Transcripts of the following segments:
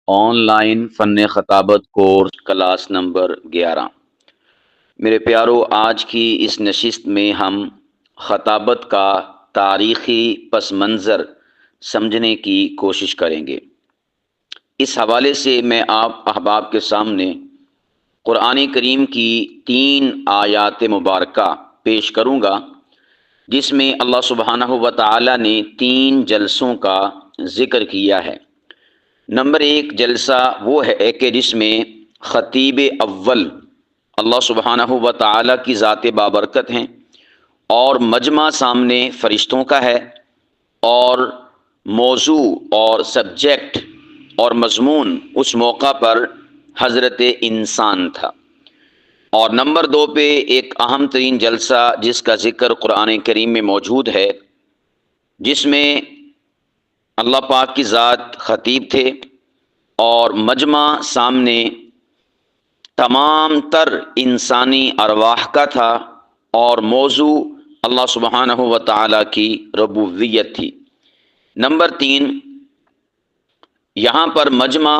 On line فن خطابت course class number 11۔ میرے پیارو، آج کی اس نشست میں ہم خطابت کا تاریخی پس منظر سمجھنے کی کوشش کریں گے۔ اس حوالے سے میں آپ احباب کے سامنے قرآن کریم کی 3 آیات مبارکہ پیش کروں گا، جس میں اللہ سبحانہ و تعالی نے 3 جلسوں کا ذکر کیا ہے۔ نمبر 1 جلسہ وہ ہے کہ جس میں خطیب اول اللہ سبحانہ و تعالی کی ذات بابرکت ہیں، اور مجمع سامنے فرشتوں کا ہے، اور موضوع اور سبجیکٹ اور مضمون اس موقع پر حضرت انسان تھا۔ اور نمبر 2 پہ ایک اہم ترین جلسہ جس کا ذکر قرآن کریم میں موجود ہے، جس میں اللہ پاک کی ذات خطیب تھے اور مجمع سامنے تمام تر انسانی ارواح کا تھا، اور موضوع اللہ سبحانہ و تعالی کی ربوبیت تھی۔ نمبر 3 یہاں پر مجمع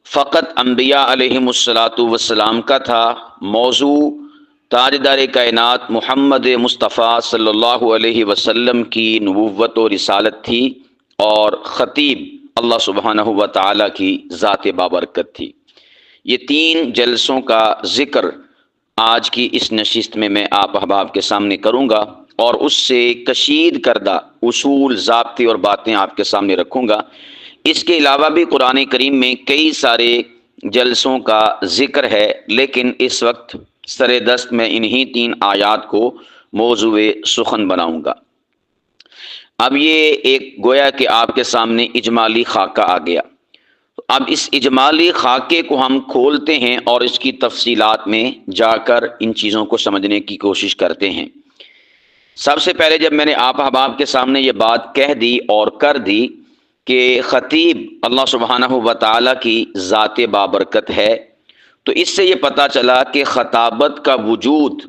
فقط انبیاء علیہم السلام کا تھا، موضوع تاجدار کائنات محمد مصطفیٰ صلی اللہ علیہ وسلم کی نبوت و رسالت تھی، اور خطیب اللہ سبحانہ و تعالی کی ذات بابرکت تھی۔ یہ 3 جلسوں کا ذکر آج کی اس نشست میں آپ احباب کے سامنے کروں گا، اور اس سے کشید کردہ اصول، ضابطے اور باتیں آپ کے سامنے رکھوں گا۔ اس کے علاوہ بھی قرآن کریم میں کئی سارے جلسوں کا ذکر ہے، لیکن اس وقت سر دست میں انہی 3 آیات کو موضوع سخن بناؤں گا۔ اب یہ ایک گویا کہ آپ کے سامنے اجمالی خاکہ آ گیا۔ اب اس اجمالی خاکے کو ہم کھولتے ہیں اور اس کی تفصیلات میں جا کر ان چیزوں کو سمجھنے کی کوشش کرتے ہیں۔ سب سے پہلے جب میں نے آپ احباب کے سامنے یہ بات کہہ دی اور کر دی کہ خطیب اللہ سبحانہ و تعالی کی ذات بابرکت ہے، تو اس سے یہ پتہ چلا کہ خطابت کا وجود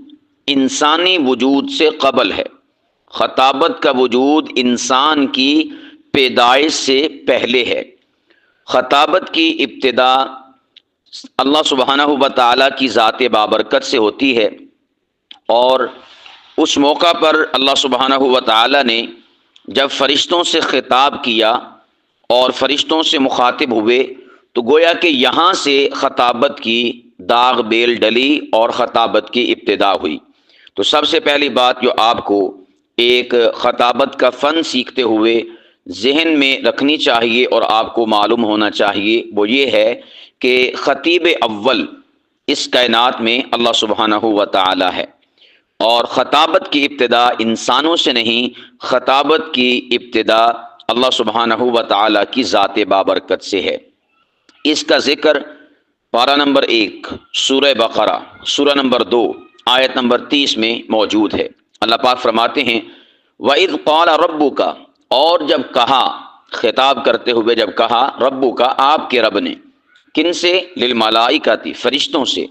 انسانی وجود سے قبل ہے۔ خطابت کا وجود انسان کی پیدائش سے پہلے ہے۔ خطابت کی ابتدا اللہ سبحانہ و تعالی کی ذات بابرکت سے ہوتی ہے، اور اس موقع پر اللہ سبحانہ و تعالی نے جب فرشتوں سے خطاب کیا اور فرشتوں سے مخاطب ہوئے، تو گویا کہ یہاں سے خطابت کی داغ بیل ڈلی اور خطابت کی ابتدا ہوئی۔ تو سب سے پہلی بات جو آپ کو ایک خطابت کا فن سیکھتے ہوئے ذہن میں رکھنی چاہیے اور آپ کو معلوم ہونا چاہیے، وہ یہ ہے کہ خطیب اول اس کائنات میں اللہ سبحانہ و تعالی ہے، اور خطابت کی ابتدا انسانوں سے نہیں، خطابت کی ابتدا اللہ سبحانہ و تعالی کی ذات بابرکت سے ہے۔ اس کا ذکر پارہ نمبر 1 سورہ بقرہ سورہ نمبر 2 آیت نمبر 30 میں موجود ہے۔ اللہ پاک فرماتے ہیں وَإِذْ قَالَ رَبُّكَ، اور جب کہا، خطاب کرتے ہوئے جب کہا، ربک آپ کے رب نے، کن سے؟ للملائکۃ فرشتوں سے،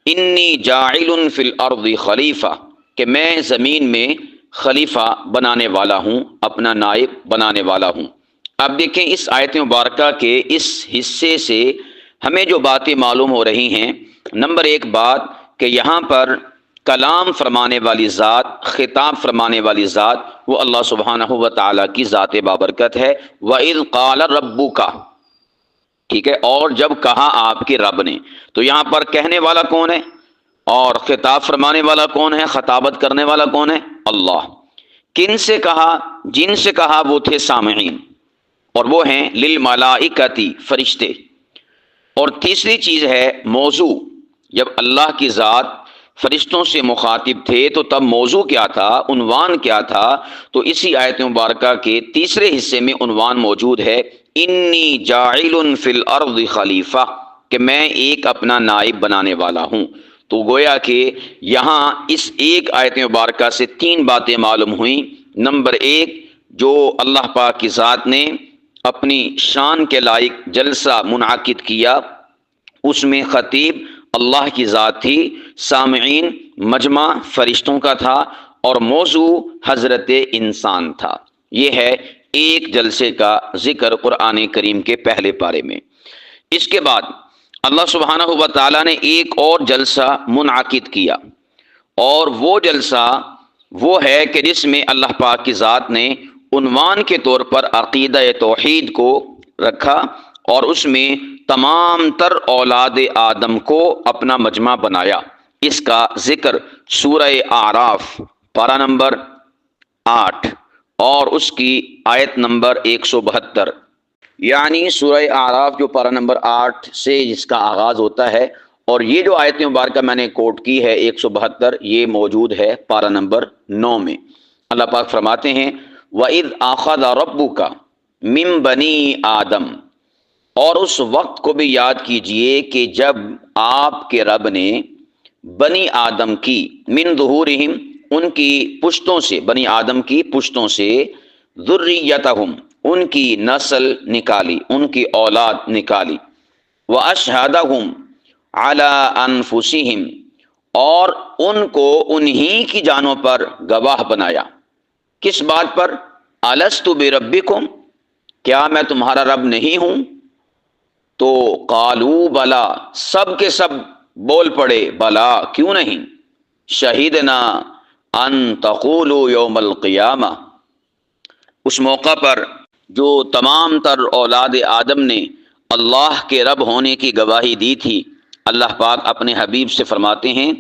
انی جاعل فی الارض خلیفہ، کہ میں زمین میں خلیفہ بنانے والا ہوں، اپنا نائب بنانے والا ہوں۔ اب دیکھیں اس آیت مبارکہ کے اس حصے سے ہمیں جو باتیں معلوم ہو رہی ہیں، نمبر 1 بات کہ یہاں پر کلام فرمانے والی ذات، خطاب فرمانے والی ذات، وہ اللہ سبحانہ و تعالی کی ذات بابرکت ہے۔ وَإِذْ قَالَ رَبُّكَ، ٹھیک ہے، اور جب کہا آپ کے رب نے، تو یہاں پر کہنے والا کون ہے اور خطاب فرمانے والا کون ہے، خطابت کرنے والا کون ہے؟ اللہ۔ کن سے کہا؟ جن سے کہا وہ تھے سامعین، اور وہ ہیں للملائکۃ فرشتے۔ اور تیسری چیز ہے موضوع۔ جب اللہ کی ذات فرشتوں سے مخاطب تھے تو تب موضوع کیا تھا، عنوان کیا تھا؟ تو اسی آیت مبارکہ کے تیسرے حصے میں عنوان موجود ہے، انی جاعل فی الارض خلیفہ، کہ میں ایک اپنا نائب بنانے والا ہوں۔ تو گویا کہ یہاں اس ایک آیت مبارکہ سے 3 باتیں معلوم ہوئیں۔ نمبر 1، جو اللہ پاک کی ذات نے اپنی شان کے لائق جلسہ منعقد کیا، اس میں خطیب اللہ کی ذات تھی، سامعین مجمع فرشتوں کا تھا، اور موضوع حضرت انسان تھا۔ یہ ہے ایک جلسے کا ذکر قرآن کریم کے پہلے پارے میں۔ اس کے بعد اللہ سبحانہ و تعالیٰ نے ایک اور جلسہ منعقد کیا، اور وہ جلسہ وہ ہے کہ جس میں اللہ پاک کی ذات نے عنوان کے طور پر عقیدہ توحید کو رکھا، اور اس میں تمام تر اولاد آدم کو اپنا مجمع بنایا۔ اس کا ذکر سورہ اعراف پارہ نمبر 8 اور اس کی آیت نمبر 172، یعنی سورہ اعراف جو پارہ نمبر 8 سے جس کا آغاز ہوتا ہے، اور یہ جو آیت مبارکہ میں نے کوٹ کی ہے 172، یہ موجود ہے پارہ نمبر 9 میں۔ اللہ پاک فرماتے ہیں وَإِذْ أَخَذَ رَبُّكَ مِن بَنِي آدم، اور اس وقت کو بھی یاد کیجئے کہ جب آپ کے رب نے بنی آدم کی، من ظہورہم، ان کی پشتوں سے، بنی آدم کی پشتوں سے، ذریتہم، ان کی نسل نکالی، ان کی اولاد نکالی، واشہدہم علی انفسہم، اور ان کو انہی کی جانوں پر گواہ بنایا۔ کس بات پر؟ الست بربکم، کیا میں تمہارا رب نہیں ہوں؟ تو قالوا بلا، سب کے سب بول پڑے بلا، کیوں نہیں، شہیدنا ان تقولوا یوم القیامہ، اس موقع پر جو تمام تر اولاد آدم نے اللہ کے رب ہونے کی گواہی دی تھی، اللہ پاک اپنے حبیب سے فرماتے ہیں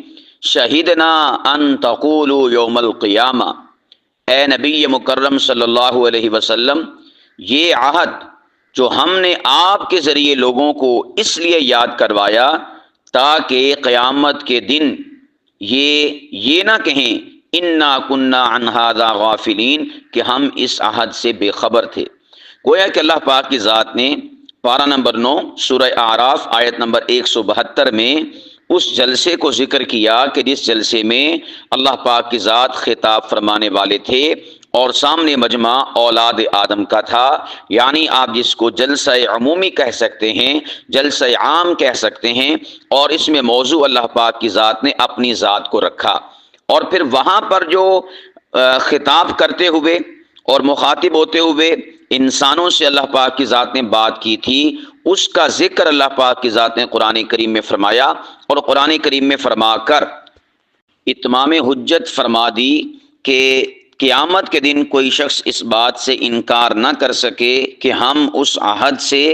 شہیدنا ان تقولوا یوم القیامہ، اے نبی مکرم صلی اللہ علیہ وسلم، یہ عہد جو ہم نے آپ کے ذریعے لوگوں کو اس لیے یاد کروایا تاکہ قیامت کے دن یہ نہ کہیں انا کنا عن ھذا غافلین، کہ ہم اس عہد سے بے خبر تھے۔ گویا کہ اللہ پاک کی ذات نے پارہ نمبر 9 سورہ اعراف آیت نمبر 172 میں اس جلسے کو ذکر کیا کہ جس جلسے میں اللہ پاک کی ذات خطاب فرمانے والے تھے، اور سامنے مجمع اولاد آدم کا تھا، یعنی آپ جس کو جلسہ عمومی کہہ سکتے ہیں، جلسہ عام کہہ سکتے ہیں، اور اس میں موضوع اللہ پاک کی ذات نے اپنی ذات کو رکھا۔ اور پھر وہاں پر جو خطاب کرتے ہوئے اور مخاطب ہوتے ہوئے انسانوں سے اللہ پاک کی ذات نے بات کی تھی، اس کا ذکر اللہ پاک کی ذات نے قرآن کریم میں فرمایا، اور قرآن کریم میں فرما کر اتمام حجت فرما دی کہ قیامت کے دن کوئی شخص اس بات سے انکار نہ کر سکے کہ ہم اس عہد سے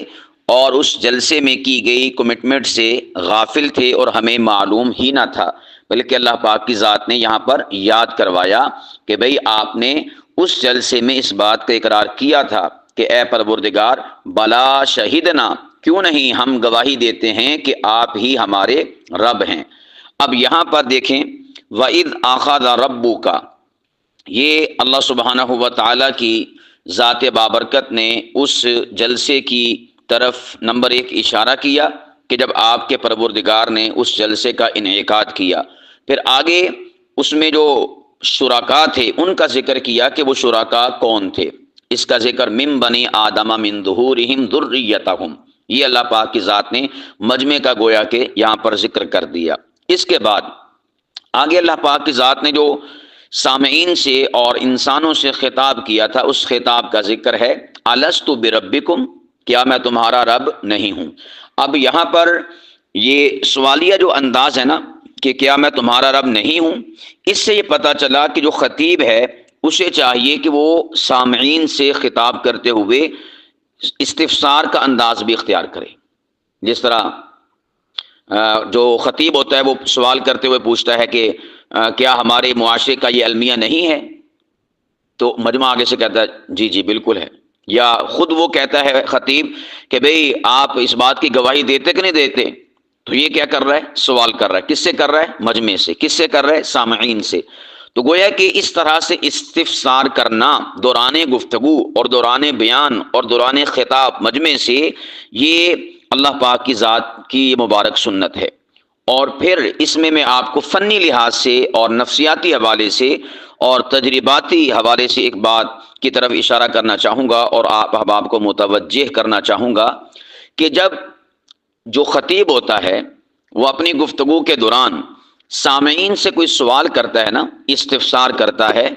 اور اس جلسے میں کی گئی کمٹمنٹ سے غافل تھے اور ہمیں معلوم ہی نہ تھا، بلکہ اللہ پاک کی ذات نے یہاں پر یاد کروایا کہ بھئی آپ نے اس جلسے میں اس بات کا اقرار کیا تھا کہ اے پروردگار بلا شہیدنا، کیوں نہیں ہم گواہی دیتے ہیں کہ آپ ہی ہمارے رب ہیں۔ اب یہاں پر دیکھیں وَإِذْ أَخَذَ رَبُّكَ، یہ اللہ سبحانہ و تعالیٰ کی ذات بابرکت نے اس جلسے کی طرف نمبر 1 اشارہ کیا کہ جب آپ کے پروردگار نے اس جلسے کا انعقاد کیا، پھر آگے اس میں جو شرکاء تھے ان کا ذکر کیا کہ وہ شرکاء کون تھے۔ اس کا ذکر من بنی آدم من ظہورہم ذریتہم، یہ اللہ پاک کی ذات نے مجمع کا گویا کہ یہاں پر ذکر کر دیا۔ اس کے بعد آگے اللہ پاک کی ذات نے جو سامعین سے اور انسانوں سے خطاب کیا تھا، اس خطاب کا ذکر ہے الست بربکم، کیا میں تمہارا رب نہیں ہوں۔ اب یہاں پر یہ سوالیہ جو انداز ہے نا کہ کیا میں تمہارا رب نہیں ہوں، اس سے یہ پتہ چلا کہ جو خطیب ہے اسے چاہیے کہ وہ سامعین سے خطاب کرتے ہوئے استفسار کا انداز بھی اختیار کرے۔ جس طرح جو خطیب ہوتا ہے وہ سوال کرتے ہوئے پوچھتا ہے کہ کیا ہمارے معاشرے کا یہ المیہ نہیں ہے، تو مجمع آگے سے کہتا ہے جی جی بالکل ہے، یا خود وہ کہتا ہے خطیب کہ بھئی آپ اس بات کی گواہی دیتے کہ نہیں دیتے، تو یہ کیا کر رہا ہے، سوال کر رہا ہے۔ کس سے کر رہا ہے؟ مجمع سے۔ کس سے کر رہا ہے؟ سامعین سے۔ تو گویا کہ اس طرح سے استفسار کرنا دوران گفتگو اور دوران بیان اور دوران خطاب مجمع سے، یہ اللہ پاک کی ذات کی مبارک سنت ہے۔ اور پھر اس میں آپ کو فنی لحاظ سے اور نفسیاتی حوالے سے اور تجرباتی حوالے سے ایک بات کی طرف اشارہ کرنا چاہوں گا اور آپ احباب کو متوجہ کرنا چاہوں گا کہ جب جو خطیب ہوتا ہے وہ اپنی گفتگو کے دوران سامعین سے کوئی سوال کرتا ہے نا، استفسار کرتا ہے،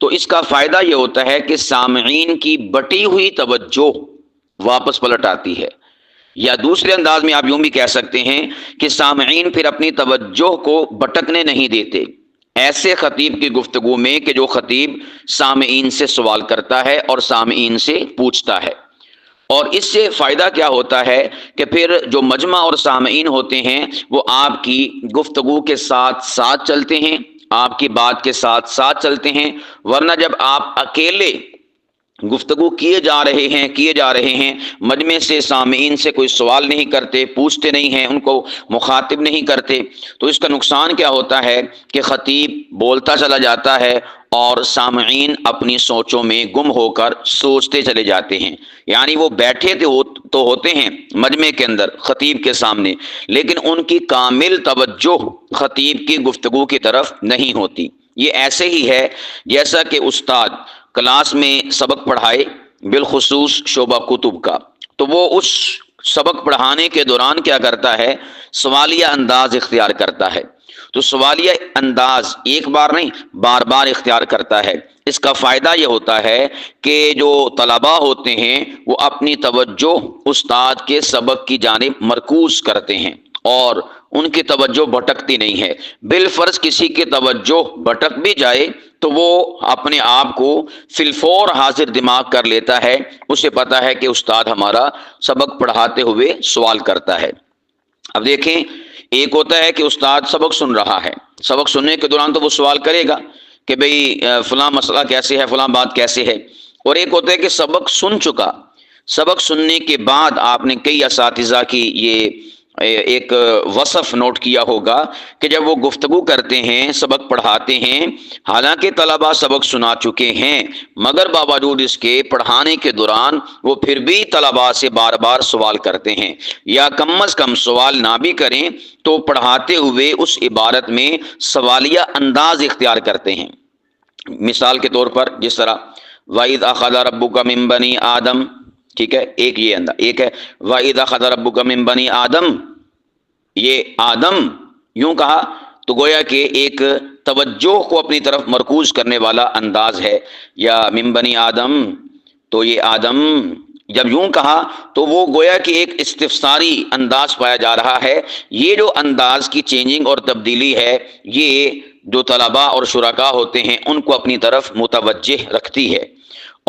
تو اس کا فائدہ یہ ہوتا ہے کہ سامعین کی بٹی ہوئی توجہ واپس پلٹ آتی ہے، یا دوسرے انداز میں آپ یوں بھی کہہ سکتے ہیں کہ سامعین پھر اپنی توجہ کو بھٹکنے نہیں دیتے ایسے خطیب کی گفتگو میں کہ جو خطیب سامعین سے سوال کرتا ہے اور سامعین سے پوچھتا ہے۔ اور اس سے فائدہ کیا ہوتا ہے کہ پھر جو مجمع اور سامعین ہوتے ہیں وہ آپ کی گفتگو کے ساتھ ساتھ چلتے ہیں، آپ کی بات کے ساتھ ساتھ چلتے ہیں، ورنہ جب آپ اکیلے گفتگو کیے جا رہے ہیں مجمع سے سامعین سے کوئی سوال نہیں کرتے، پوچھتے نہیں ہیں، ان کو مخاطب نہیں کرتے، تو اس کا نقصان کیا ہوتا ہے کہ خطیب بولتا چلا جاتا ہے اور سامعین اپنی سوچوں میں گم ہو کر سوچتے چلے جاتے ہیں۔ یعنی وہ بیٹھے تو ہوتے ہیں مجمع کے اندر خطیب کے سامنے، لیکن ان کی کامل توجہ خطیب کی گفتگو کی طرف نہیں ہوتی۔ یہ ایسے ہی ہے جیسا کہ استاد کلاس میں سبق پڑھائے، بالخصوص شعبہ کتب کا، تو وہ اس سبق پڑھانے کے دوران کیا کرتا ہے، سوالیہ انداز اختیار کرتا ہے۔ تو سوالیہ انداز ایک بار نہیں بار بار اختیار کرتا ہے۔ اس کا فائدہ یہ ہوتا ہے کہ جو طلباء ہوتے ہیں وہ اپنی توجہ استاد کے سبق کی جانب مرکوز کرتے ہیں اور ان کی توجہ بھٹکتی نہیں ہے۔ بالفرض کسی کی توجہ بھٹک بھی جائے تو وہ اپنے آپ کو فی الفور حاضر دماغ کر لیتا ہے، اسے پتا ہے کہ استاد ہمارا سبق پڑھاتے ہوئے سوال کرتا ہے۔ اب دیکھیں، ایک ہوتا ہے کہ استاد سبق سن رہا ہے، سبق سننے کے دوران تو وہ سوال کرے گا کہ بھئی فلاں مسئلہ کیسے ہے، فلاں بات کیسے ہے، اور ایک ہوتا ہے کہ سبق سن چکا، سبق سننے کے بعد آپ نے کئی اساتذہ کی یہ ایک وصف نوٹ کیا ہوگا کہ جب وہ گفتگو کرتے ہیں، سبق پڑھاتے ہیں، حالانکہ طلباء سبق سنا چکے ہیں، مگر باوجود اس کے پڑھانے کے دوران وہ پھر بھی طلباء سے بار بار سوال کرتے ہیں، یا کم از کم سوال نہ بھی کریں تو پڑھاتے ہوئے اس عبارت میں سوالیہ انداز اختیار کرتے ہیں۔ مثال کے طور پر جس طرح وَإِذْ أَخَذَ رَبُّكَ مِن بَنِي آدم، ٹھیک ہے، ایک یہ انداز، ایک ہے وَإِذْ أَخَذَ رَبُّكَ مِن بَنِي آدم، یہ آدم یوں کہا تو گویا کہ ایک توجہ کو اپنی طرف مرکوز کرنے والا انداز ہے، یا من بنی آدم تو یہ آدم جب یوں کہا تو وہ گویا کہ ایک استفساری انداز پایا جا رہا ہے۔ یہ جو انداز کی چینجنگ اور تبدیلی ہے یہ جو طلباء اور شرکاء ہوتے ہیں ان کو اپنی طرف متوجہ رکھتی ہے۔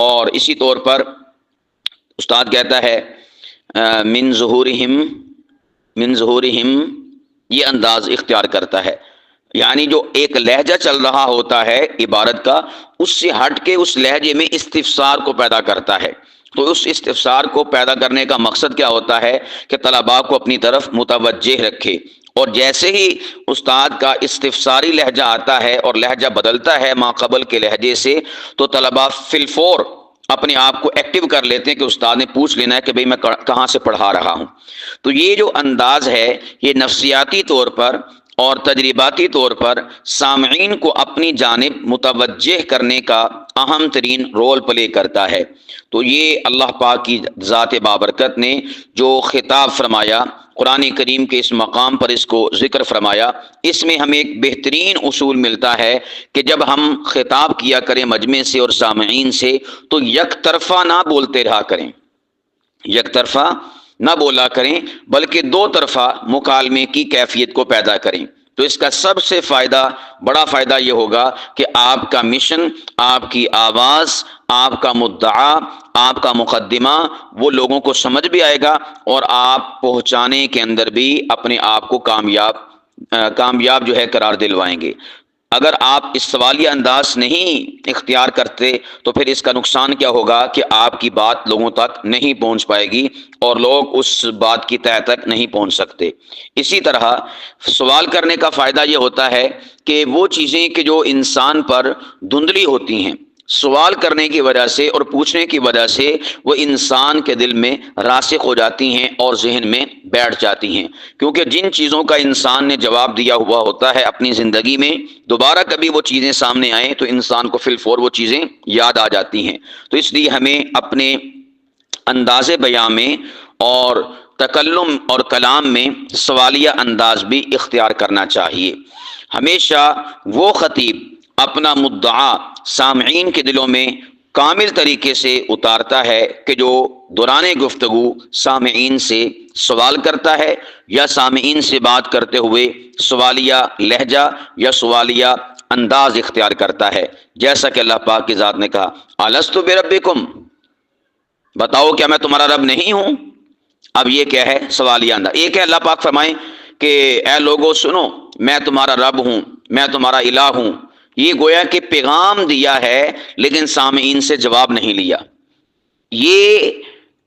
اور اسی طور پر استاد کہتا ہے من ظہورہم، یہ انداز اختیار کرتا ہے، یعنی جو ایک لہجہ چل رہا ہوتا ہے عبارت کا، اس سے ہٹ کے اس لہجے میں استفسار کو پیدا کرتا ہے۔ تو اس استفسار کو پیدا کرنے کا مقصد کیا ہوتا ہے کہ طلباء کو اپنی طرف متوجہ رکھے، اور جیسے ہی استاد کا استفساری لہجہ آتا ہے اور لہجہ بدلتا ہے ما قبل کے لہجے سے، تو طلباء فی الفور اپنے آپ کو ایکٹیو کر لیتے ہیں کہ استاد نے پوچھ لینا ہے کہ بھئی میں کہاں سے پڑھا رہا ہوں۔ تو یہ جو انداز ہے یہ نفسیاتی طور پر اور تجرباتی طور پر سامعین کو اپنی جانب متوجہ کرنے کا اہم ترین رول پلے کرتا ہے۔ تو یہ اللہ پاک کی ذات بابرکت نے جو خطاب فرمایا، قرآن کریم کے اس مقام پر اس کو ذکر فرمایا، اس میں ہمیں ایک بہترین اصول ملتا ہے کہ جب ہم خطاب کیا کریں مجمع سے اور سامعین سے تو یک طرفہ نہ بولتے رہا کریں، یک طرفہ نہ بولا کریں، بلکہ دو طرفہ مکالمے کی کیفیت کو پیدا کریں۔ تو اس کا سب سے بڑا فائدہ یہ ہوگا کہ آپ کا مشن، آپ کی آواز، آپ کا مدعا، آپ کا مقدمہ وہ لوگوں کو سمجھ بھی آئے گا، اور آپ پہنچانے کے اندر بھی اپنے آپ کو کامیاب جو ہے قرار دلوائیں گے۔ اگر آپ اس سوالیہ انداز نہیں اختیار کرتے تو پھر اس کا نقصان کیا ہوگا کہ آپ کی بات لوگوں تک نہیں پہنچ پائے گی اور لوگ اس بات کی تہہ تک نہیں پہنچ سکتے۔ اسی طرح سوال کرنے کا فائدہ یہ ہوتا ہے کہ وہ چیزیں کہ جو انسان پر دھندلی ہوتی ہیں، سوال کرنے کی وجہ سے اور پوچھنے کی وجہ سے وہ انسان کے دل میں راسخ ہو جاتی ہیں اور ذہن میں بیٹھ جاتی ہیں، کیونکہ جن چیزوں کا انسان نے جواب دیا ہوا ہوتا ہے اپنی زندگی میں، دوبارہ کبھی وہ چیزیں سامنے آئیں تو انسان کو فی الفور وہ چیزیں یاد آ جاتی ہیں۔ تو اس لیے ہمیں اپنے انداز بیان میں اور تکلم اور کلام میں سوالیہ انداز بھی اختیار کرنا چاہیے۔ ہمیشہ وہ خطیب اپنا مدعا سامعین کے دلوں میں کامل طریقے سے اتارتا ہے کہ جو دوران گفتگو سامعین سے سوال کرتا ہے یا سامعین سے بات کرتے ہوئے سوالیہ لہجہ یا سوالیہ انداز اختیار کرتا ہے، جیسا کہ اللہ پاک کی ذات نے کہا الستُ بربکم، بتاؤ کیا میں تمہارا رب نہیں ہوں۔ اب یہ کیا ہے؟ سوالیہ انداز۔ ایک ہے اللہ پاک فرمائیں کہ اے لوگو سنو میں تمہارا رب ہوں، میں تمہارا الہ ہوں، یہ گویا کہ پیغام دیا ہے لیکن سامعین سے جواب نہیں لیا۔ یہ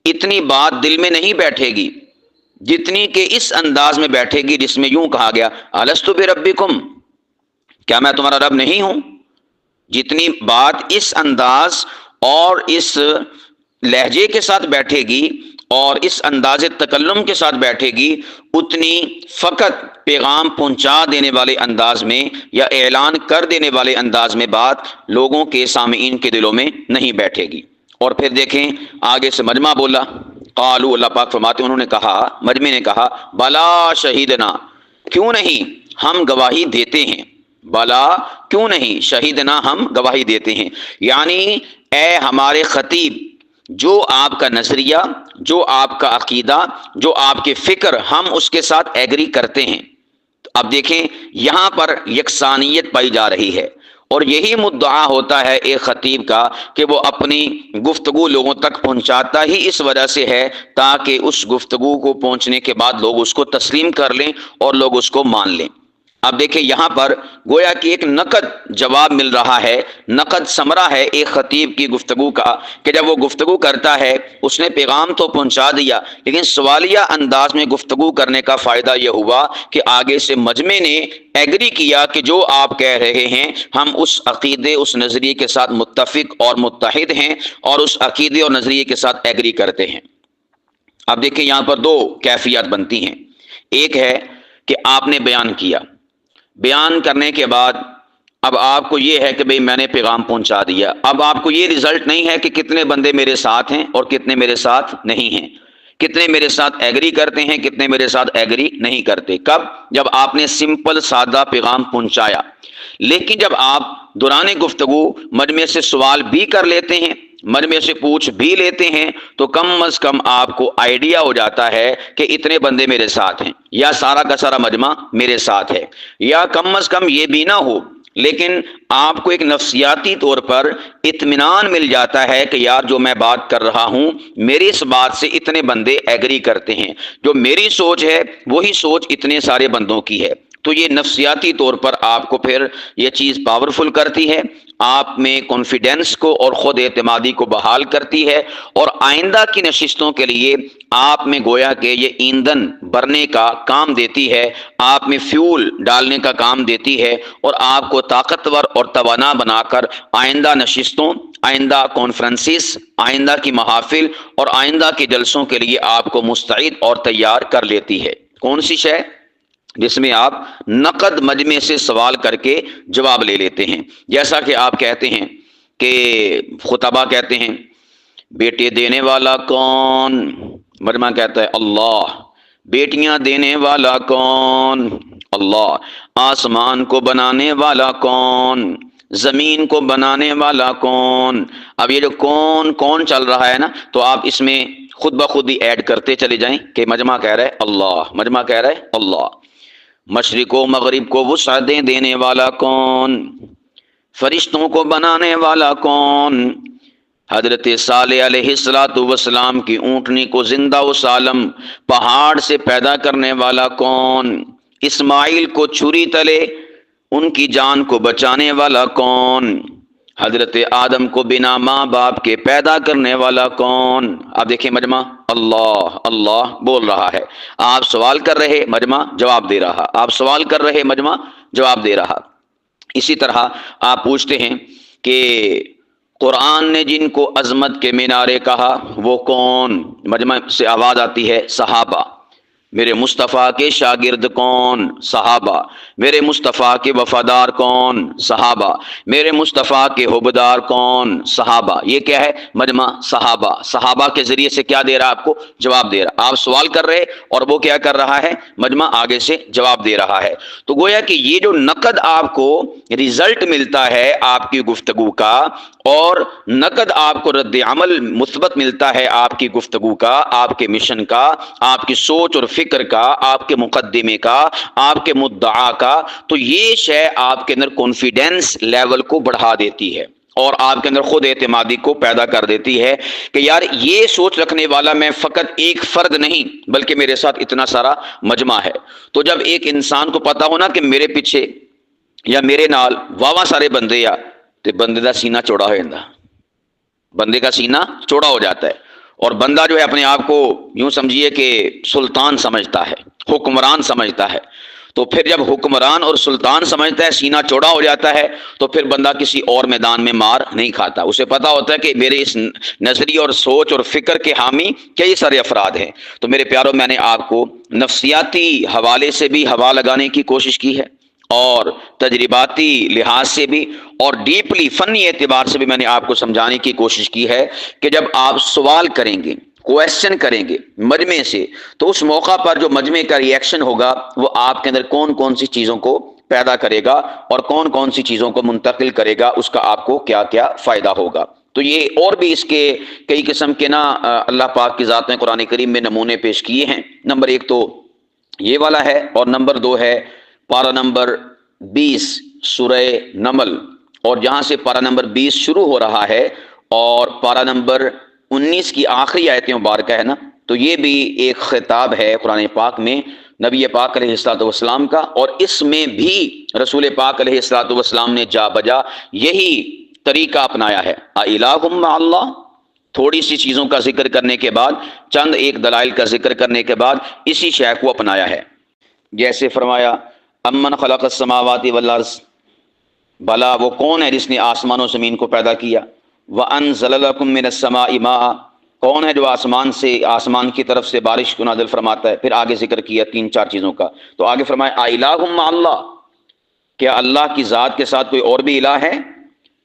اتنی بات دل میں نہیں بیٹھے گی جتنی کہ اس انداز میں بیٹھے گی جس میں یوں کہا گیا الستُ بربکم، کیا میں تمہارا رب نہیں ہوں۔ جتنی بات اس انداز اور اس لہجے کے ساتھ بیٹھے گی اور اس انداز تکلم کے ساتھ بیٹھے گی، اتنی فقط پیغام پہنچا دینے والے انداز میں یا اعلان کر دینے والے انداز میں بات لوگوں کے سامعین کے دلوں میں نہیں بیٹھے گی۔ اور پھر دیکھیں آگے سے مجمع بولا، قالوا، اللہ پاک فرماتے انہوں نے کہا، مجمع نے کہا بلا شہیدنا، کیوں نہیں ہم گواہی دیتے ہیں، بلا کیوں نہیں شہیدنا ہم گواہی دیتے ہیں، یعنی اے ہمارے خطیب جو آپ کا نظریہ، جو آپ کا عقیدہ، جو آپ کے فکر، ہم اس کے ساتھ ایگری کرتے ہیں۔ اب دیکھیں یہاں پر یکسانیت پائی جا رہی ہے، اور یہی مدعا ہوتا ہے ایک خطیب کا کہ وہ اپنی گفتگو لوگوں تک پہنچاتا ہی اس وجہ سے ہے تاکہ اس گفتگو کو پہنچنے کے بعد لوگ اس کو تسلیم کر لیں اور لوگ اس کو مان لیں۔ اب دیکھیں یہاں پر گویا کہ ایک نقد جواب مل رہا ہے، نقد ثمرہ ہے ایک خطیب کی گفتگو کا، کہ جب وہ گفتگو کرتا ہے اس نے پیغام تو پہنچا دیا لیکن سوالیہ انداز میں گفتگو کرنے کا فائدہ یہ ہوا کہ آگے سے مجمع نے ایگری کیا کہ جو آپ کہہ رہے ہیں ہم اس عقیدے، اس نظریے کے ساتھ متفق اور متحد ہیں اور اس عقیدے اور نظریے کے ساتھ ایگری کرتے ہیں۔ اب دیکھیں یہاں پر دو کیفیت بنتی ہیں، ایک ہے کہ آپ نے بیان کیا، بیان کرنے کے بعد اب آپ کو یہ ہے کہ بھئی میں نے پیغام پہنچا دیا، اب آپ کو یہ رزلٹ نہیں ہے کہ کتنے بندے میرے ساتھ ہیں اور کتنے میرے ساتھ نہیں ہیں، کتنے میرے ساتھ ایگری کرتے ہیں، کتنے میرے ساتھ ایگری نہیں کرتے۔ کب؟ جب آپ نے سمپل سادہ پیغام پہنچایا۔ لیکن جب آپ دوران گفتگو مجمع سے سوال بھی کر لیتے ہیں، مجمع سے پوچھ بھی لیتے ہیں، تو کم از کم آپ کو آئیڈیا ہو جاتا ہے کہ اتنے بندے میرے ساتھ ہیں، یا سارا کا سارا مجمع میرے ساتھ ہے، یا کم از کم یہ بھی نہ ہو لیکن آپ کو ایک نفسیاتی طور پر اطمینان مل جاتا ہے کہ یار جو میں بات کر رہا ہوں میری اس بات سے اتنے بندے ایگری کرتے ہیں، جو میری سوچ ہے وہی سوچ اتنے سارے بندوں کی ہے۔ تو یہ نفسیاتی طور پر آپ کو پھر یہ چیز پاورفل کرتی ہے، آپ میں کانفیڈنس کو اور خود اعتمادی کو بحال کرتی ہے، اور آئندہ کی نشستوں کے لیے آپ میں گویا کہ یہ ایندھن بھرنے کا کام دیتی ہے، آپ میں فیول ڈالنے کا کام دیتی ہے، اور آپ کو طاقتور اور توانا بنا کر آئندہ نشستوں، آئندہ کانفرنسز، آئندہ کی محافل اور آئندہ کے جلسوں کے لیے آپ کو مستعد اور تیار کر لیتی ہے۔ کون سی شے؟ جس میں آپ نقد مجمع سے سوال کر کے جواب لے لیتے ہیں، جیسا کہ آپ کہتے ہیں کہ خطبہ کہتے ہیں بیٹے دینے والا کون؟ مجمع کہتا ہے اللہ۔ بیٹیاں دینے والا کون؟ اللہ۔ آسمان کو بنانے والا کون؟ زمین کو بنانے والا کون؟ اب یہ جو کون کون چل رہا ہے نا، تو آپ اس میں خود بخود ہی ایڈ کرتے چلے جائیں کہ مجمع کہہ رہا ہے اللہ، مجمع کہہ رہا ہے اللہ۔ مشرق و مغرب کو وسعتیں دینے والا کون؟ فرشتوں کو بنانے والا کون؟ حضرت صالح علیہ السلام کی اونٹنی کو زندہ و سالم پہاڑ سے پیدا کرنے والا کون؟ اسماعیل کو چھری تلے ان کی جان کو بچانے والا کون؟ حضرت آدم کو بنا ماں باپ کے پیدا کرنے والا کون؟ آپ دیکھیں مجمع اللہ اللہ بول رہا ہے، آپ سوال کر رہے، مجمع جواب دے رہا، آپ سوال کر رہے، مجمع جواب دے رہا۔ اسی طرح آپ پوچھتے ہیں کہ قرآن نے جن کو عظمت کے مینارے کہا وہ کون؟ مجمع سے آواز آتی ہے صحابہ۔ میرے مصطفیٰ کے شاگرد کون؟ صحابہ۔ میرے مصطفیٰ کے وفادار کون؟ صحابہ۔ میرے مصطفیٰ کے حبدار کون؟ صحابہ۔ یہ کیا ہے؟ مجمع صحابہ۔ صحابہ کے ذریعے سے کیا دے رہا آپ کو؟ جواب دے رہا۔ آپ سوال کر رہے اور وہ کیا کر رہا ہے؟ مجمع آگے سے جواب دے رہا ہے۔ تو گویا کہ یہ جو نقد آپ کو رزلٹ ملتا ہے آپ کی گفتگو کا، اور نقد آپ کو رد عمل مثبت ملتا ہے آپ کی گفتگو کا، آپ کے مشن کا، آپ کی سوچ اور فکر کا، آپ کے مقدمے کا، آپ کے مدعا کا، تو یہ شے آپ کے اندر کانفیڈنس لیول کو بڑھا دیتی ہے اور آپ کے اندر خود اعتمادی کو پیدا کر دیتی ہے کہ یار یہ سوچ رکھنے والا میں فقط ایک فرد نہیں بلکہ میرے ساتھ اتنا سارا مجمع ہے۔ تو جب ایک انسان کو پتا ہونا کہ میرے پیچھے یا میرے نال واہ سارے بندے آ، تو بندے کا سینہ چوڑا ہو جاتا، بندے کا سینہ چوڑا ہو جاتا ہے، اور بندہ جو ہے اپنے آپ کو یوں سمجھیے کہ سلطان سمجھتا ہے، حکمران سمجھتا ہے۔ تو پھر جب حکمران اور سلطان سمجھتا ہے، سینہ چوڑا ہو جاتا ہے، تو پھر بندہ کسی اور میدان میں مار نہیں کھاتا۔ اسے پتا ہوتا ہے کہ میرے اس نظریے اور سوچ اور فکر کے حامی کئی سارے افراد ہیں۔ تو میرے پیاروں، میں نے آپ کو نفسیاتی حوالے سے بھی ہوا لگانے کی کوشش کی ہے، اور تجرباتی لحاظ سے بھی، اور ڈیپلی فنی اعتبار سے بھی میں نے آپ کو سمجھانے کی کوشش کی ہے کہ جب آپ سوال کریں گے، کویسچن کریں گے مجمع سے، تو اس موقع پر جو مجمع کا ری ایکشن ہوگا وہ آپ کے اندر کون کون سی چیزوں کو پیدا کرے گا اور کون کون سی چیزوں کو منتقل کرے گا، اس کا آپ کو کیا کیا فائدہ ہوگا۔ تو یہ اور بھی اس کے کئی قسم کے اللہ پاک کی ذات نے قرآن کریم میں نمونے پیش کیے ہیں۔ نمبر 1 تو یہ والا ہے، اور نمبر 2 ہے پارہ نمبر 20 سورہ نمل، اور جہاں سے پارہ نمبر 20 شروع ہو رہا ہے اور پارہ نمبر 19 کی آخری آیت مبارکہ ہے نا، تو یہ بھی ایک خطاب ہے قرآن پاک میں نبی پاک علیہ الصلوۃ والسلام کا، اور اس میں بھی رسول پاک علیہ الصلوۃ والسلام نے جا بجا یہی طریقہ اپنایا ہے۔ اِلٰہٌ مع اللہ، تھوڑی سی چیزوں کا ذکر کرنے کے بعد، چند ایک دلائل کا ذکر کرنے کے بعد اسی شے کو اپنایا ہے۔ جیسے فرمایا امن خلق السماوات والارض، بھلا وہ کون ہے جس نے آسمان و زمین کو پیدا کیا، وانزل لکم من السماء ماء، کون ہے جو آسمان کی طرف سے بارش کو نازل فرماتا ہے۔ پھر آگے ذکر کیا 3-4 چیزوں کا، تو آگے فرمایا اِلٰہٌ مع اللہ، کیا اللہ کی ذات کے ساتھ کوئی اور بھی الہ ہے؟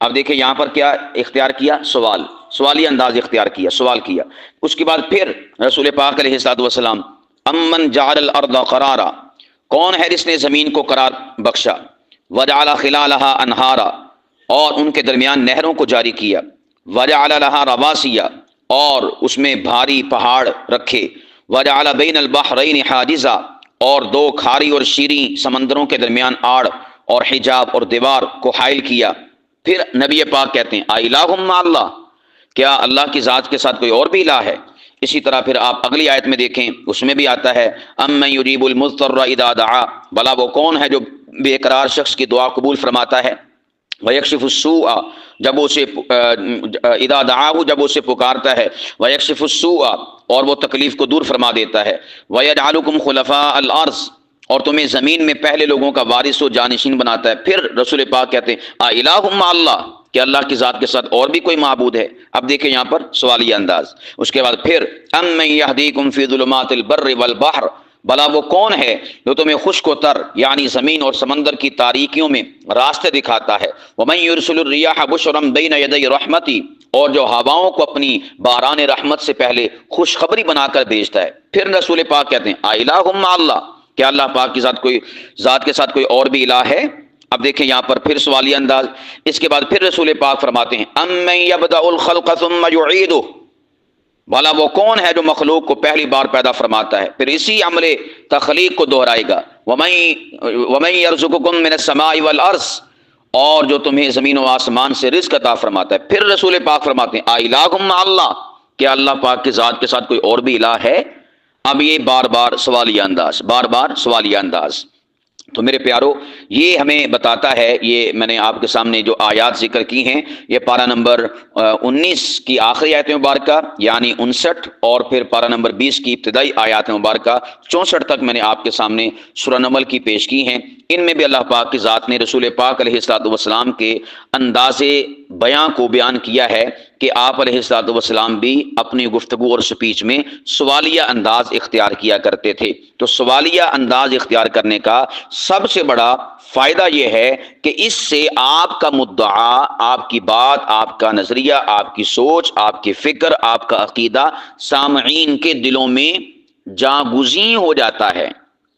اب دیکھیں یہاں پر کیا اختیار کیا؟ سوالی انداز اختیار کیا، سوال کیا۔ اس کے بعد پھر رسول پاک علیہ الصلوۃ والسلام امن جعل الارض قرارا، کون ہے جس نے زمین کو قرار بخشا، وجعل خلالها انہارا، اور ان کے درمیان نہروں کو جاری کیا، وجعل لها رواسیا، اور اس میں بھاری پہاڑ رکھے، وجعل بین البحرین حاجزا، اور 2 کھاری اور شیریں سمندروں کے درمیان آڑ اور حجاب اور دیوار کو حائل کیا۔ پھر نبی پاک کہتے ہیں اِلٰہٌ مع اللہ، کیا اللہ کی ذات کے ساتھ کوئی اور بھی الہ ہے؟ اسی طرح پھر آپ اگلی آیت میں دیکھیں، اس میں بھی آتا ہے امن یجیب المضطر اذا دعا، بھلا وہ کون ہے جو بے قرار شخص کی دعا قبول فرماتا ہے، ویکشف السوء، جب اسے اذا دعاہ، جب اسے پکارتا ہے، ویکشف السوء، اور وہ تکلیف کو دور فرما دیتا ہے، ویجعلکم خلفاء الارض، اور تمہیں زمین میں پہلے لوگوں کا وارث و جانشین بناتا ہے۔ پھر رسول پاک کہتے ہیں اِلٰہٌ مع اللہ، کہ اللہ کی ذات کے ساتھ اور بھی کوئی معبود ہے؟ اب دیکھیں یہاں پر سوالیہ انداز۔ اس کے بعد پھر امن یہدیکم فی ظلمات البر والبحر، بھلا وہ کون ہے جو تمہیں خشک و تر یعنی زمین اور سمندر کی تاریکیوں میں راستے دکھاتا ہے، ومن یرسل الریاح بشرا بین یدی رحمتی، اور جو ہواؤں کو اپنی باران رحمت سے پہلے خوشخبری بنا کر بھیجتا ہے۔ پھر رسول پاک کہتے ہیں اِلٰہٌ مع اللہ، کیا اللہ پاک کی ذات کے ساتھ کوئی اور بھی الہ ہے؟ اب دیکھیں یہاں پر پھر سوالی انداز۔ اس کے بعد پھر رسول پاک فرماتے ہیں امن یبدأ الخلق ثم یعیدہ، بھلا وہ کون ہے جو مخلوق کو پہلی بار پیدا فرماتا ہے پھر اسی عمل تخلیق کو دہرائے گا، ومن یرزقکم من السماء والارض، اور جو تمہیں زمین و آسمان سے رزق عطا فرماتا ہے۔ پھر رسول پاک فرماتے ہیں اِلٰہٌ مع اللہ، کیا اللہ پاک کی ذات کے ساتھ کوئی اور بھی الہ ہے؟ اب یہ بار بار سوالیہ انداز، بار بار سوالیہ انداز۔ تو میرے پیارو، یہ ہمیں بتاتا ہے، یہ میں نے آپ کے سامنے جو آیات ذکر کی ہیں، یہ پارہ نمبر 19 کی آخری آیت مبارکہ یعنی 59، اور پھر پارہ نمبر 20 کی ابتدائی آیات مبارکہ 64 تک میں نے آپ کے سامنے سورہ نمل کی پیش کی ہیں۔ ان میں بھی اللہ پاک کی ذات نے رسول پاک علیہ الصلوۃ والسلام کے انداز بیان کو بیان کیا ہے کہ آپ علیہ الصلوۃ والسلام بھی اپنی گفتگو اور سپیچ میں سوالیہ انداز اختیار کیا کرتے تھے۔ تو سوالیہ انداز اختیار کرنے کا سب سے بڑا فائدہ یہ ہے کہ اس سے آپ کا مدعا، آپ کی بات، آپ کا نظریہ، آپ کی سوچ، آپ کی فکر، آپ کا عقیدہ سامعین کے دلوں میں جاگزیں ہو جاتا ہے،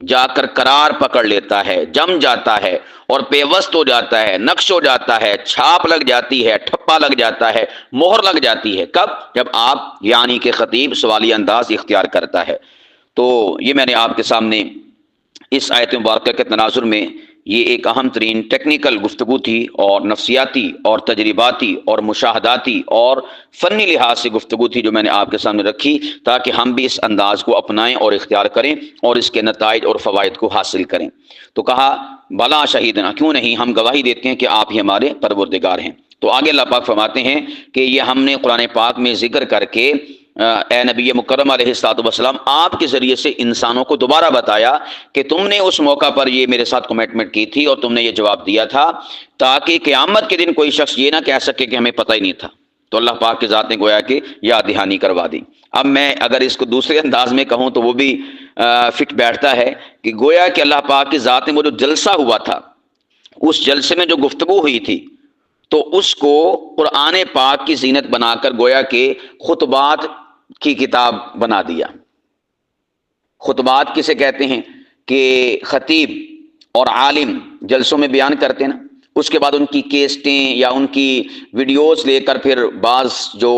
جا کر قرار پکڑ لیتا ہے، جم جاتا ہے اور پیوست ہو جاتا ہے، نقش ہو جاتا ہے، چھاپ لگ جاتی ہے، ٹھپا لگ جاتا ہے، مہر لگ جاتی ہے۔ کب؟ جب آپ یعنی کہ خطیب سوالی انداز اختیار کرتا ہے۔ تو یہ میں نے آپ کے سامنے اس آیت مبارکہ کے تناظر میں یہ ایک اہم ترین ٹیکنیکل گفتگو تھی، اور نفسیاتی اور تجرباتی اور مشاہداتی اور فنی لحاظ سے گفتگو تھی جو میں نے آپ کے سامنے رکھی، تاکہ ہم بھی اس انداز کو اپنائیں اور اختیار کریں اور اس کے نتائج اور فوائد کو حاصل کریں۔ تو کہا بلا شہیدنا، کیوں نہیں، ہم گواہی دیتے ہیں کہ آپ ہی ہمارے پروردگار ہیں۔ تو آگے اللہ پاک فرماتے ہیں کہ یہ ہم نے قرآن پاک میں ذکر کر کے اے نبی مکرم علیہ الصلوۃ والسلام آپ کے ذریعے سے انسانوں کو دوبارہ بتایا کہ تم نے اس موقع پر یہ میرے ساتھ کمٹمنٹ کی تھی اور تم نے یہ جواب دیا تھا، تاکہ قیامت کے دن کوئی شخص یہ نہ کہہ سکے کہ ہمیں پتہ ہی نہیں تھا۔ تو اللہ پاک کی ذات نے گویا کہ یاد دہانی کروا دی۔ اب میں اگر اس کو دوسرے انداز میں کہوں تو وہ بھی فٹ بیٹھتا ہے کہ گویا کہ اللہ پاک کی ذات نے وہ جو جلسہ ہوا تھا، اس جلسے میں جو گفتگو ہوئی تھی، تو اس کو قرآن پاک کی زینت بنا کر گویا کہ خطبات کی کتاب بنا دیا۔ خطبات کسے کہتے ہیں کہ خطیب اور عالم جلسوں میں بیان کرتے ہیں نا، اس کے بعد ان کی کیسٹیں یا ان کی ویڈیوز لے کر پھر بعض جو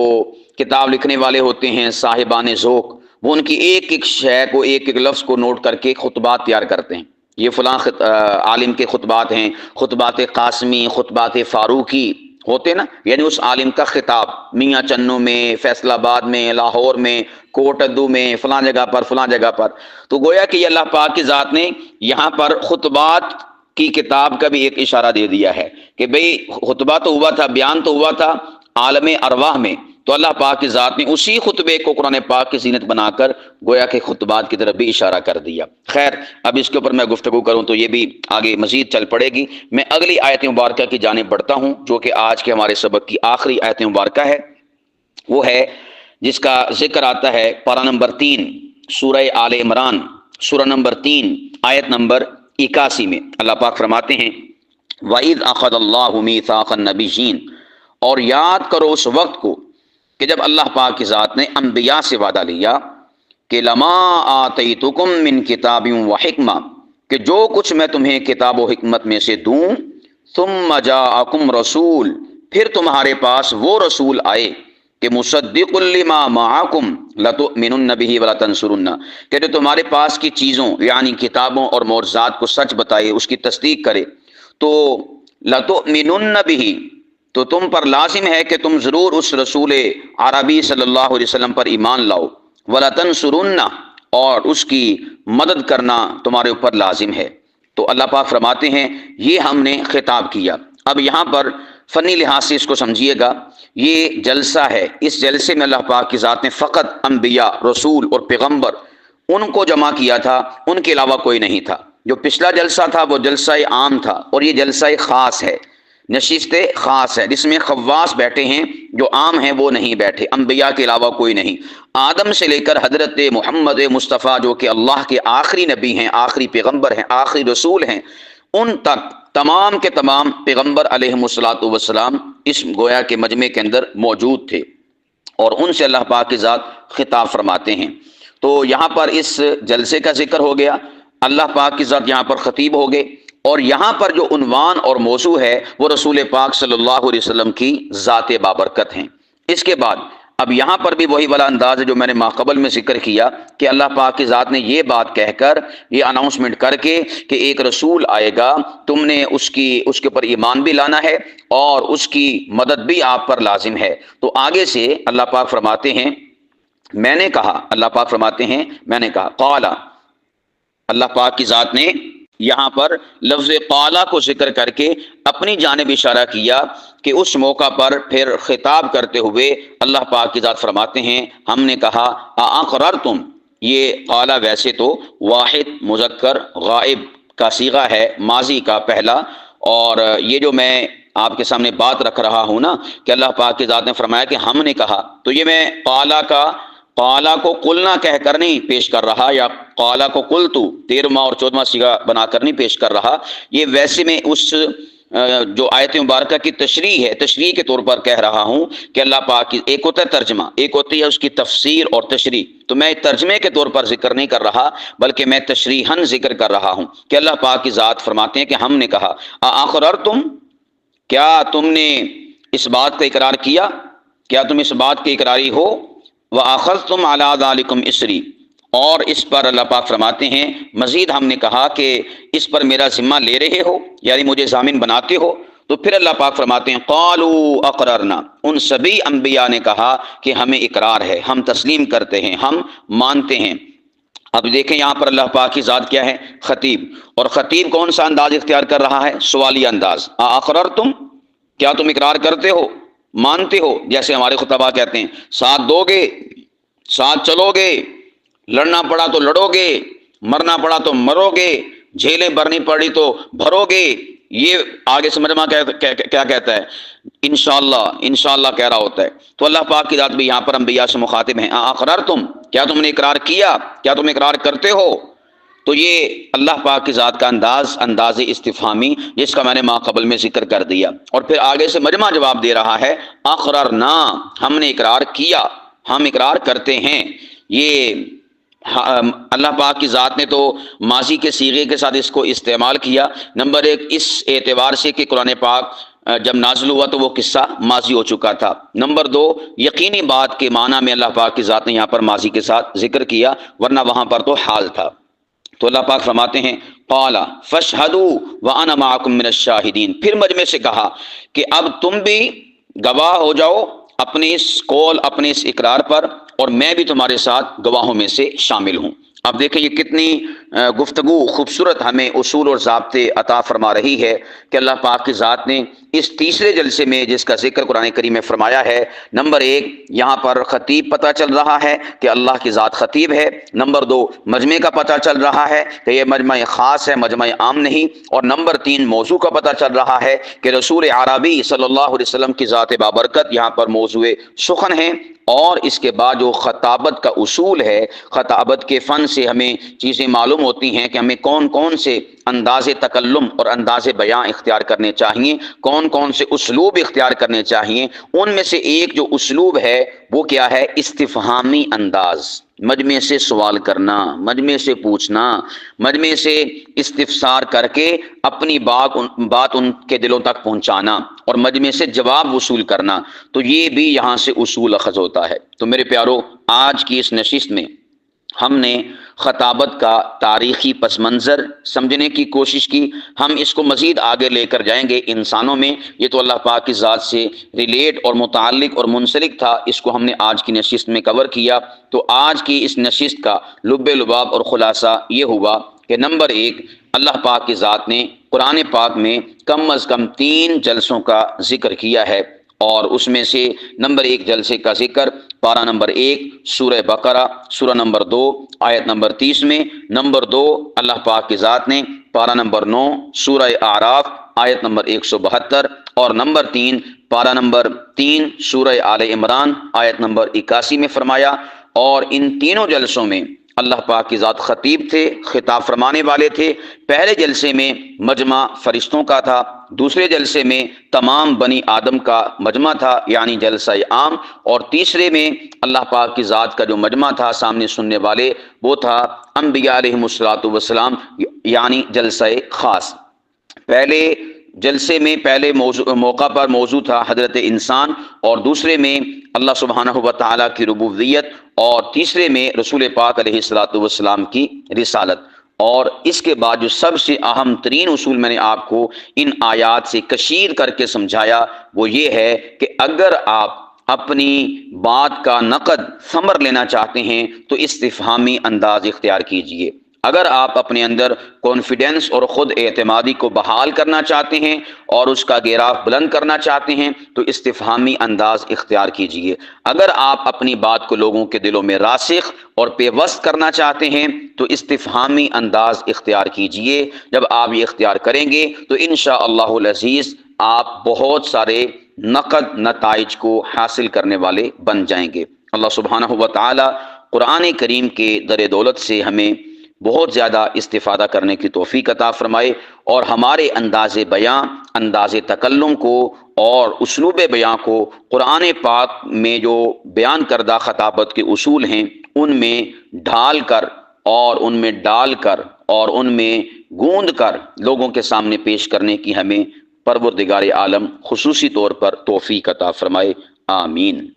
کتاب لکھنے والے ہوتے ہیں صاحبان ذوق، وہ ان کی ایک ایک شے کو، ایک ایک لفظ کو نوٹ کر کے خطبات تیار کرتے ہیں۔ یہ فلاں عالم کے خطبات ہیں، خطبات قاسمی، خطبات فاروقی ہوتے نا، یعنی اس عالم کا خطاب میاں چنوں میں، فیصل آباد میں، لاہور میں، کوٹ ادو میں، فلاں جگہ پر، فلاں جگہ پر۔ تو گویا کہ یہ اللہ پاک کی ذات نے یہاں پر خطبات کی کتاب کا بھی ایک اشارہ دے دیا ہے کہ بھئی خطبہ تو ہوا تھا، بیان تو ہوا تھا عالم ارواح میں، تو اللہ پاک کی ذات نے اسی خطبے کو قرآن پاک کی زینت بنا کر گویا کہ خطبات کی طرف بھی اشارہ کر دیا۔ خیر، اب اس کے اوپر میں گفتگو کروں تو یہ بھی آگے مزید چل پڑے گی۔ میں اگلی آیت مبارکہ کی جانب بڑھتا ہوں جو کہ آج کے ہمارے سبق کی آخری آیت مبارکہ ہے، وہ ہے جس کا ذکر آتا ہے پارہ نمبر 3 سورہ آل عمران، سورہ نمبر 3 آیت نمبر 81 میں اللہ پاک فرماتے ہیں وَإِذْ أَخَذَ اللَّهُ مِيثَاقَ النَّبِيِّينَ، اور یاد کرو اس وقت کو کہ جب اللہ پاک کی ذات نے انبیاء سے وعدہ لیا کہ لما آتیتکم من کتاب و حکمہ، کہ جو کچھ میں تمہیں کتاب و حکمت میں سے دوں، ثم جاءکم رسول، پھر تمہارے پاس وہ رسول آئے کہ مصدق لما معکم لتؤمنن بہ ولتنصرن، کہ جو تمہارے پاس کی چیزوں یعنی کتابوں اور معجزات کو سچ بتائے، اس کی تصدیق کرے، تو لتؤمنن بہ، تو تم پر لازم ہے کہ تم ضرور اس رسول عربی صلی اللہ علیہ وسلم پر ایمان لاؤ، وَلَتَنْصُرُنَّ، اور اس کی مدد کرنا تمہارے اوپر لازم ہے۔ تو اللہ پاک فرماتے ہیں یہ ہم نے خطاب کیا۔ اب یہاں پر فنی لحاظ سے اس کو سمجھیے گا، یہ جلسہ ہے، اس جلسے میں اللہ پاک کی ذات نے فقط انبیاء، رسول اور پیغمبر ان کو جمع کیا تھا، ان کے علاوہ کوئی نہیں تھا۔ جو پچھلا جلسہ تھا وہ جلسہ عام تھا، اور یہ جلسہ خاص ہے، نشست خاص ہے، جس میں خواص بیٹھے ہیں، جو عام ہیں وہ نہیں بیٹھے، انبیاء کے علاوہ کوئی نہیں۔ آدم سے لے کر حضرت محمد مصطفیٰ جو کہ اللہ کے آخری نبی ہیں، آخری پیغمبر ہیں، آخری رسول ہیں، ان تک تمام کے تمام پیغمبر علیہم الصلوۃ والسلام اس گویا کے مجمع کے اندر موجود تھے، اور ان سے اللہ پاک کی ذات خطاب فرماتے ہیں۔ تو یہاں پر اس جلسے کا ذکر ہو گیا، اللہ پاک کی ذات یہاں پر خطیب ہو گئے، اور یہاں پر جو عنوان اور موضوع ہے وہ رسول پاک صلی اللہ علیہ وسلم کی ذات بابرکت ہیں۔ اس کے بعد اب یہاں پر بھی وہی والا انداز ہے جو میں نے ماقبل میں ذکر کیا کہ اللہ پاک کی ذات نے یہ بات کہہ کر، یہ اناؤنسمنٹ کر کے کہ ایک رسول آئے گا، تم نے اس کے اوپر ایمان بھی لانا ہے اور اس کی مدد بھی آپ پر لازم ہے۔ تو آگے سے اللہ پاک فرماتے ہیں میں نے کہا، اللہ پاک فرماتے ہیں میں نے کہا، قال، اللہ پاک کی ذات نے یہاں پر لفظ قالا کو ذکر کر کے اپنی جانب اشارہ کیا کہ اس موقع پر پھر خطاب کرتے ہوئے اللہ پاک کی ذات فرماتے ہیں ہم نے کہا اقررتم، یہ قالا ویسے تو واحد مذکر غائب کا صیغہ ہے ماضی کا پہلا، اور یہ جو میں آپ کے سامنے بات رکھ رہا ہوں نا کہ اللہ پاک کی ذات نے فرمایا کہ ہم نے کہا، تو یہ میں قالا کو قلنا کہہ کر نہیں پیش کر رہا، یا قالا کو قلتو 13واں اور 14واں صیغہ بنا کر نہیں پیش کر رہا، یہ ویسے میں اس جو آیت مبارکہ کی تشریح ہے، تشریح کے طور پر کہہ رہا ہوں کہ اللہ پاک کی ایک ہوتا ہے ترجمہ، ایک ہوتی ہے اس کی تفسیر اور تشریح، تو میں ترجمے کے طور پر ذکر نہیں کر رہا بلکہ میں تشریحاً ذکر کر رہا ہوں کہ اللہ پاک کی ذات فرماتے ہیں کہ ہم نے کہا اقررتم، کیا تم نے اس بات کا اقرار کیا، کیا تم اس بات کے اقراری ہو، وَأَخَذْتُمْ عَلَىٰ ذَلِكُمْ إِصْرِي، اور اس پر اللہ پاک فرماتے ہیں مزید ہم نے کہا کہ اس پر میرا ذمہ لے رہے ہو، یعنی مجھے ضامن بناتے ہو، تو پھر اللہ پاک فرماتے ہیں قالوا اقررنا، ان سبھی انبیاء نے کہا کہ ہمیں اقرار ہے، ہم تسلیم کرتے ہیں، ہم مانتے ہیں۔ اب دیکھیں یہاں پر اللہ پاک کی ذات کیا ہے؟ خطیب، اور خطیب کون سا انداز اختیار کر رہا ہے؟ سوالیہ انداز۔ اقررتم، کیا تم اقرار کرتے ہو، مانتے ہو؟ جیسے ہمارے خطبہ کہتے ہیں ساتھ دو گے، ساتھ چلو گے، لڑنا پڑا تو لڑو گے، مرنا پڑا تو مرو گے، جھیلیں بھرنی پڑی تو بھرو گے۔ یہ آگے سے مجمع کیا کہتا ہے؟ انشاءاللہ، انشاءاللہ کہہ رہا ہوتا ہے۔ تو اللہ پاک کی ذات بھی یہاں پر انبیاء سے مخاطب ہیں، اقررتم، کیا تم نے اقرار کیا، کیا تم اقرار کرتے ہو؟ تو یہ اللہ پاک کی ذات کا انداز استفہامی جس کا میں نے ما قبل میں ذکر کر دیا، اور پھر آگے سے مجمع جواب دے رہا ہے اقررنا، ہم نے اقرار کیا، ہم اقرار کرتے ہیں۔ یہ اللہ پاک کی ذات نے تو ماضی کے صیغے کے ساتھ اس کو استعمال کیا، نمبر ایک اس اعتبار سے کہ قرآن پاک جب نازل ہوا تو وہ قصہ ماضی ہو چکا تھا، نمبر دو یقینی بات کے معنی میں اللہ پاک کی ذات نے یہاں پر ماضی کے ساتھ ذکر کیا، ورنہ وہاں پر تو حال تھا۔ تو اللہ پاک فرماتے ہیں قال فاشهدوا وانا معكم من الشاہدین، پھر مجمع سے کہا کہ اب تم بھی گواہ ہو جاؤ اپنے اس قول، اپنے اس اقرار پر، اور میں بھی تمہارے ساتھ گواہوں میں سے شامل ہوں۔ اب دیکھیں یہ کتنی گفتگو خوبصورت ہمیں اصول اور ضابطے عطا فرما رہی ہے کہ اللہ پاک کی ذات نے اس تیسرے جلسے میں جس کا ذکر قرآن کریم میں فرمایا ہے، نمبر ایک یہاں پر خطیب پتہ چل رہا ہے کہ اللہ کی ذات خطیب ہے، نمبر دو مجمع کا پتہ چل رہا ہے کہ یہ مجمع خاص ہے، مجمع عام نہیں، اور نمبر تین موضوع کا پتہ چل رہا ہے کہ رسول عربی صلی اللہ علیہ وسلم کی ذات بابرکت یہاں پر موضوع سخن ہے۔ اور اس کے بعد جو خطابت کا اصول ہے، خطابت کے فن سے ہمیں چیزیں معلوم ہوتی ہیں کہ ہمیں کون کون سے انداز تکلم اور انداز بیان اختیار کرنے چاہیے، کون کون سے اسلوب اختیار کرنے چاہیے۔ ان میں سے ایک جو اسلوب ہے وہ کیا ہے؟ استفہامی انداز، مجمع سے سوال کرنا، مجمع سے پوچھنا، مجمع سے استفسار کر کے اپنی بات ان کے دلوں تک پہنچانا، اور مجمع سے جواب وصول کرنا، تو یہ بھی یہاں سے اصول اخذ ہوتا ہے۔ تو میرے پیارو، آج کی اس نشست میں ہم نے خطابت کا تاریخی پس منظر سمجھنے کی کوشش کی، ہم اس کو مزید آگے لے کر جائیں گے انسانوں میں، یہ تو اللہ پاک کی ذات سے ریلیٹ اور متعلق اور منسلک تھا، اس کو ہم نے آج کی نشست میں کور کیا۔ تو آج کی اس نشست کا لب لباب اور خلاصہ یہ ہوا کہ نمبر ایک، اللہ پاک کی ذات نے قرآن پاک میں کم از کم 3 جلسوں کا ذکر کیا ہے، اور اس میں سے نمبر ایک جلسے کا ذکر پارہ نمبر 1 سورہ بقرہ سورہ نمبر 2 آیت نمبر 30 میں، نمبر 2 اللہ پاک کی ذات نے پارہ نمبر 9 سورہ اعراف آیت نمبر 172، اور نمبر 3 پارہ نمبر 3 سورہ آل عمران آیت نمبر 81 میں فرمایا۔ اور ان تینوں جلسوں میں اللہ پاک کی ذات خطیب تھے، خطاب فرمانے والے تھے۔ پہلے جلسے میں مجمع فرشتوں کا تھا، دوسرے جلسے میں تمام بنی آدم کا مجمع تھا یعنی جلسہ عام، اور تیسرے میں اللہ پاک کی ذات کا جو مجمع تھا سامنے سننے والے وہ تھا انبیاء علیہم الصلوۃ والسلام یعنی جلسہ خاص۔ پہلے جلسے میں پہلے موقع پر موضوع تھا حضرت انسان، اور دوسرے میں اللہ سبحانہ و تعالیٰ کی ربوبیت، اور تیسرے میں رسول پاک علیہ الصلوۃ والسلام کی رسالت۔ اور اس کے بعد جو سب سے اہم ترین اصول میں نے آپ کو ان آیات سے کشیر کر کے سمجھایا وہ یہ ہے کہ اگر آپ اپنی بات کا نقد ثمر لینا چاہتے ہیں تو استفہامی انداز اختیار کیجئے۔ اگر آپ اپنے اندر کانفیڈنس اور خود اعتمادی کو بحال کرنا چاہتے ہیں اور اس کا گراف بلند کرنا چاہتے ہیں تو استفہامی انداز اختیار کیجئے۔ اگر آپ اپنی بات کو لوگوں کے دلوں میں راسخ اور پیوست کرنا چاہتے ہیں تو استفہامی انداز اختیار کیجئے۔ جب آپ یہ اختیار کریں گے تو انشاءاللہ العزیز آپ بہت سارے نقد نتائج کو حاصل کرنے والے بن جائیں گے۔ اللہ سبحانہ و تعالی قرآن کریم کے در دولت سے ہمیں بہت زیادہ استفادہ کرنے کی توفیق عطا فرمائے، اور ہمارے انداز بیاں، انداز تکلم کو اور اسلوب بیاں کو قرآن پاک میں جو بیان کردہ خطابت کے اصول ہیں ان میں ڈھال کر اور ان میں ڈال کر اور ان میں گوندھ کر لوگوں کے سامنے پیش کرنے کی ہمیں پروردگار عالم خصوصی طور پر توفیق عطا فرمائے، آمین۔